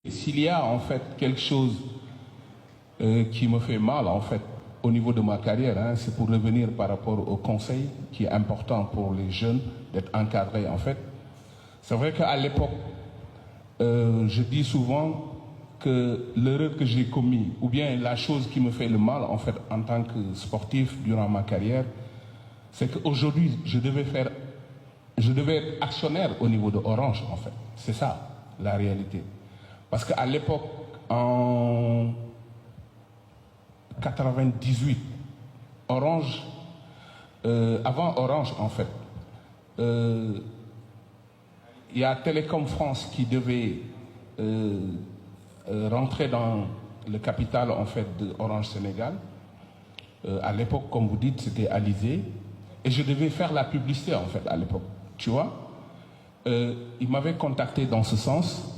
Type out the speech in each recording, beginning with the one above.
S'il y a en fait quelque chose qui me fait mal en fait au niveau de ma carrière, c'est pour revenir par rapport au conseil qui est important pour les jeunes d'être encadrés en fait. C'est vrai qu'à l'époque, je dis souvent que l'erreur que j'ai commise, ou bien la chose qui me fait le mal en fait en tant que sportif durant ma carrière, c'est qu'aujourd'hui je devais être actionnaire au niveau de Orange en fait. C'est ça la réalité. Parce qu'à l'époque, en 98, Orange, avant Orange en fait, il y a Télécom France qui devait rentrer dans le capital en fait de Orange Sénégal. À l'époque, comme vous dites, c'était Alizé. Et je devais faire la publicité en fait à l'époque. Tu vois, il m'avait contacté dans ce sens.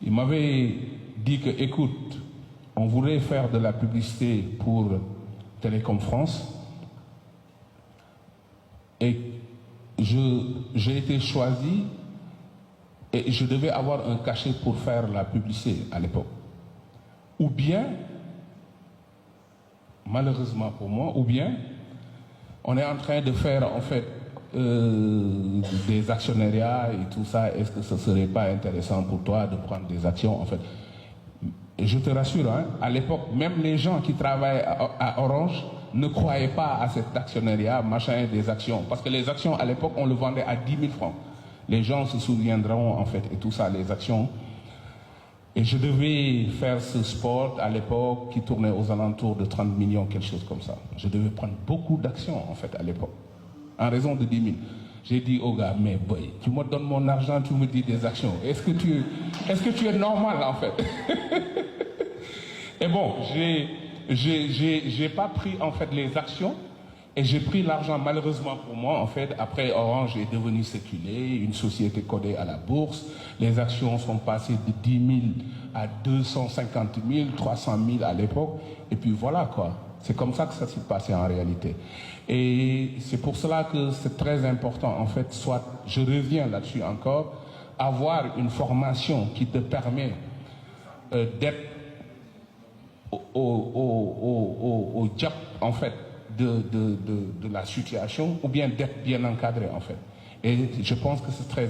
Il m'avait dit que, écoute, on voulait faire de la publicité pour Télécom France. Et j'ai été choisi et je devais avoir un cachet pour faire la publicité à l'époque. Ou bien, malheureusement pour moi, ou bien, on est en train de faire en fait des actionnariats et tout ça. Est-ce que ce ne serait pas intéressant pour toi de prendre des actions en fait? Et je te rassure, à l'époque, même les gens qui travaillent à Orange ne croyaient pas à cet actionnariat, machin, des actions. Parce que les actions, à l'époque, on le vendait à 10 000 francs. Les gens se souviendront, en fait, et tout ça, les actions. Et je devais faire ce sport, à l'époque, qui tournait aux alentours de 30 millions, quelque chose comme ça. Je devais prendre beaucoup d'actions, en fait, à l'époque. En raison de 10 000. J'ai dit au gars, mais boy, tu me donnes mon argent, tu me dis des actions. Est-ce que tu es normal, en fait? Et bon, j'ai pas pris en fait les actions et j'ai pris l'argent malheureusement pour moi en fait. Après Orange est devenu séculé, une société codée à la bourse. Les actions sont passées de 10 000 à 250 000, 300 000 à l'époque. Et puis voilà quoi. C'est comme ça que ça s'est passé en réalité. Et c'est pour cela que c'est très important en fait, soit je reviens là-dessus encore, avoir une formation qui te permet d'être au job en fait de la situation ou bien d'être bien encadré en fait. Et je pense que c'est très